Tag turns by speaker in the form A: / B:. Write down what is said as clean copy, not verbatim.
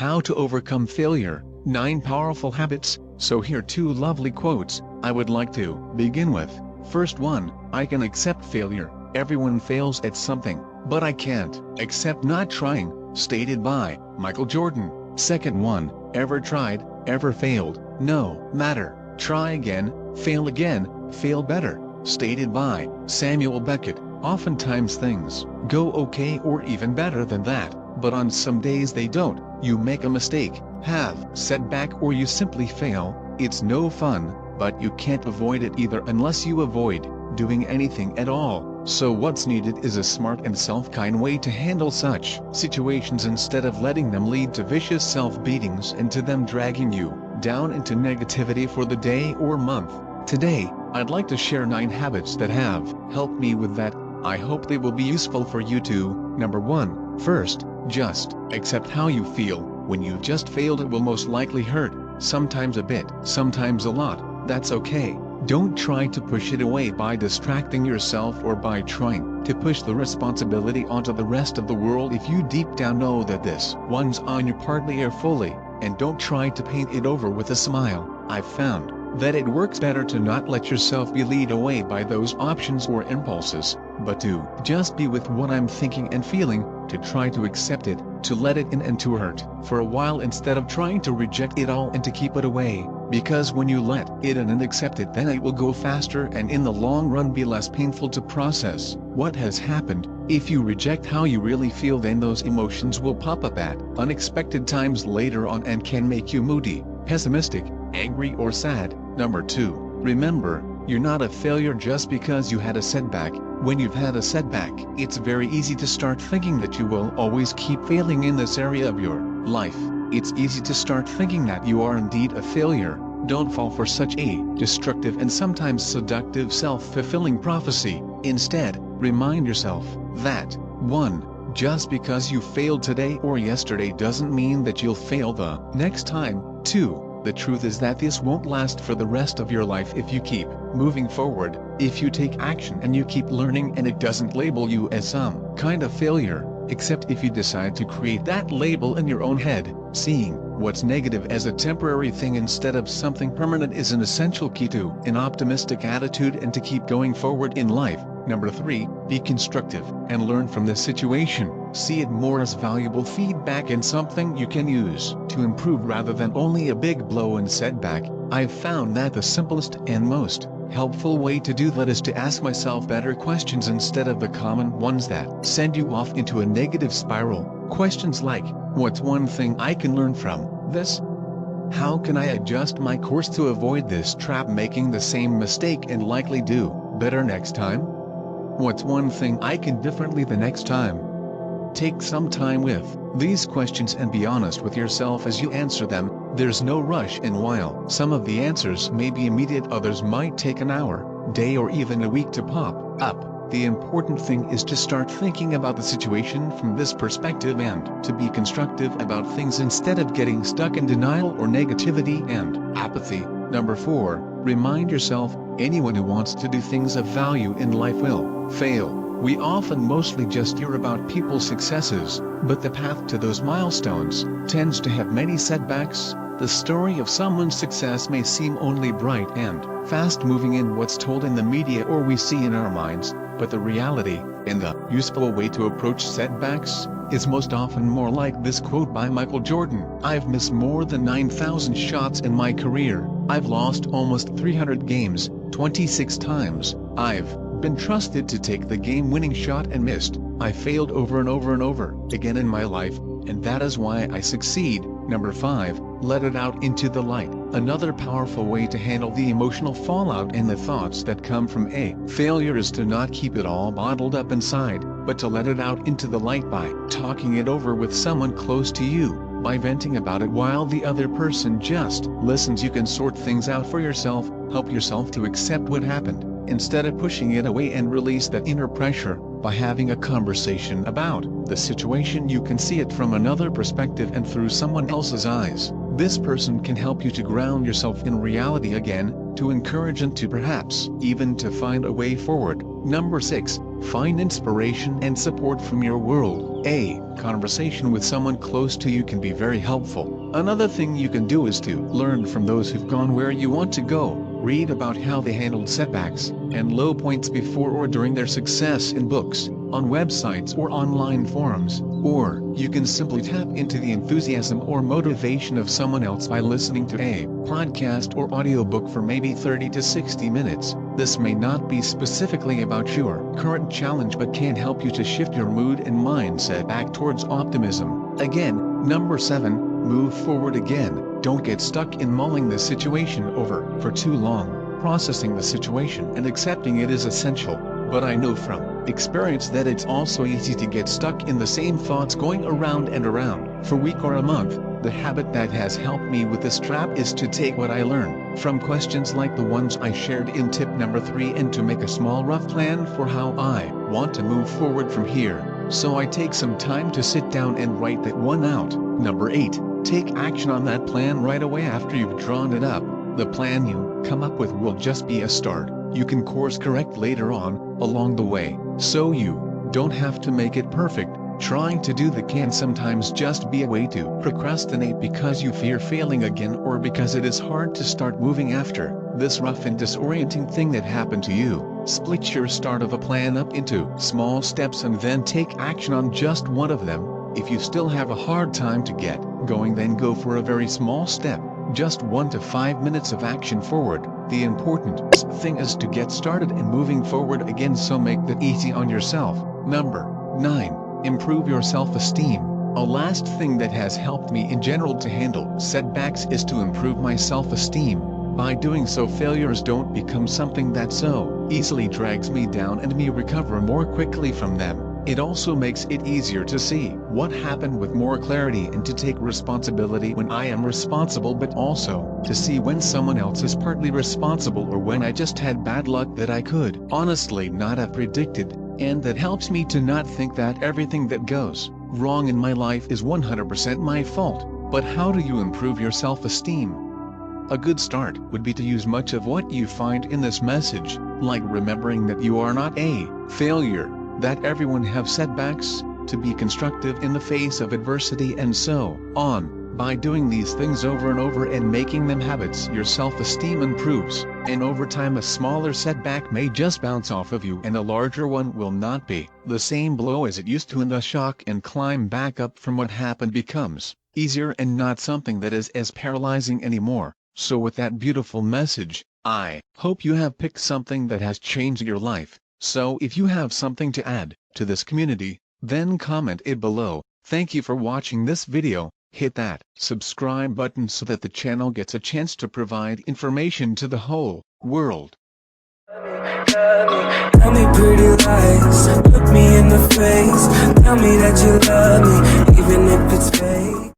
A: How to overcome failure, 9 powerful habits. So here are 2 lovely quotes I would like to begin with. First one, I can accept failure. Everyone fails at something, but I can't accept not trying, stated by Michael Jordan. Second one, ever tried, ever failed, no matter, try again, fail better, stated by Samuel Beckett. Oftentimes things go okay or even better than that, but on some days they don't. You make a mistake, have setback, or you simply fail. It's no fun, but you can't avoid it either unless you avoid doing anything at all. So what's needed is a smart and self-kind way to handle such situations instead of letting them lead to vicious self-beatings and to them dragging you down into negativity for the day or month. Today, I'd like to share 9 habits that have helped me with that. I hope they will be useful for you too. Number 1. First, just accept how you feel. When you've just failed, it will most likely hurt, sometimes a bit, sometimes a lot. That's okay. Don't try to push it away by distracting yourself or by trying to push the responsibility onto the rest of the world if you deep down know that this one's on you partly or fully, and don't try to paint it over with a smile. I've found that it works better to not let yourself be led away by those options or impulses, but to just be with what I'm thinking and feeling, to try to accept it, to let it in and to hurt for a while instead of trying to reject it all and to keep it away, because when you let it in and accept it, then it will go faster and in the long run be less painful to process what has happened. If you reject how you really feel, then those emotions will pop up at unexpected times later on and can make you moody, pessimistic, angry or sad. Number 2, remember, you're not a failure just because you had a setback. When you've had a setback, it's very easy to start thinking that you will always keep failing in this area of your life. It's easy to start thinking that you are indeed a failure. Don't fall for such a destructive and sometimes seductive self-fulfilling prophecy. Instead, remind yourself that 1. Just because you failed today or yesterday doesn't mean that you'll fail the next time. 2. The truth is that this won't last for the rest of your life if you keep moving forward, if you take action and you keep learning, and it doesn't label you as some kind of failure, except if you decide to create that label in your own head. Seeing what's negative as a temporary thing instead of something permanent is an essential key to an optimistic attitude and to keep going forward in life. Number 3, be constructive and learn from this situation. See it more as valuable feedback and something you can use to improve rather than only a big blow and setback. I've found that the simplest and most helpful way to do that is to ask myself better questions instead of the common ones that send you off into a negative spiral. Questions like, what's one thing I can learn from this? How can I adjust my course to avoid this trap, making the same mistake and likely do better next time? What's one thing I can differently the next time? Take some time with these questions and be honest with yourself as you answer them. There's no rush, and while some of the answers may be immediate, others might take an hour, day or even a week to pop up. The important thing is to start thinking about the situation from this perspective and to be constructive about things instead of getting stuck in denial or negativity and apathy. Number 4, remind yourself, anyone who wants to do things of value in life will fail. We often mostly just hear about people's successes, but the path to those milestones tends to have many setbacks. The story of someone's success may seem only bright and fast-moving in what's told in the media or we see in our minds, but the reality, and the useful way to approach setbacks, is most often more like this quote by Michael Jordan. I've missed more than 9,000 shots in my career. I've lost almost 300 games, 26 times. I've been trusted to take the game-winning shot and missed. I failed over and over and over again in my life, and that is why I succeed. Number 5, let it out into the light. Another powerful way to handle the emotional fallout and the thoughts that come from a failure is to not keep it all bottled up inside, but to let it out into the light by talking it over with someone close to you, by venting about it while the other person just listens. You can sort things out for yourself, help yourself to accept what happened, instead of pushing it away, and release that inner pressure. By having a conversation about the situation, you can see it from another perspective and through someone else's eyes. This person can help you to ground yourself in reality again, to encourage and to perhaps even to find a way forward. Number 6, Find inspiration and support from your world. A conversation with someone close to you can be very helpful. Another thing you can do is to learn from those who've gone where you want to go. Read about how they handled setbacks and low points before or during their success in books, on websites or online forums. Or, you can simply tap into the enthusiasm or motivation of someone else by listening to a podcast or audiobook for maybe 30 to 60 minutes. This may not be specifically about your current challenge but can help you to shift your mood and mindset back towards optimism. Again, number 7, move forward again. Don't get stuck in mulling the situation over for too long. Processing the situation and accepting it is essential, but I know from experience that it's also easy to get stuck in the same thoughts going around and around for a week or a month. The habit that has helped me with this trap is to take what I learn from questions like the ones I shared in tip number 3 and to make a small rough plan for how I want to move forward from here. So I take some time to sit down and write that one out. Number 8. Take action on that plan right away after you've drawn it up. The plan you come up with will just be a start. You can course correct later on, along the way, so you don't have to make it perfect. Trying to do that can sometimes just be a way to procrastinate because you fear failing again or because it is hard to start moving after this rough and disorienting thing that happened to you. Split your start of a plan up into small steps and then take action on just one of them. If you still have a hard time to get going, then go for a very small step, just 1 to 5 minutes of action forward. The important thing is to get started and moving forward again, so make that easy on yourself. Number 9. Improve your self-esteem. A last thing that has helped me in general to handle setbacks is to improve my self-esteem. By doing so, failures don't become something that so easily drags me down and me recover more quickly from them. It also makes it easier to see what happened with more clarity and to take responsibility when I am responsible, but also to see when someone else is partly responsible or when I just had bad luck that I could honestly not have predicted. And that helps me to not think that everything that goes wrong in my life is 100% my fault. But how do you improve your self-esteem? A good start would be to use much of what you find in this message, like remembering that you are not a failure, that everyone have setbacks, to be constructive in the face of adversity, and so on. By doing these things over and over and making them habits, your self-esteem improves, and over time a smaller setback may just bounce off of you and a larger one will not be the same blow as it used to, and the shock and climb back up from what happened becomes easier and not something that is as paralyzing anymore. So with that beautiful message, I hope you have picked something that has changed your life. So if you have something to add to this community, then comment it below. Thank you for watching this video. Hit that subscribe button so that the channel gets a chance to provide information to the whole world.
B: Tell me pretty lies, look me in the face, tell me that you love me, even if it's fake.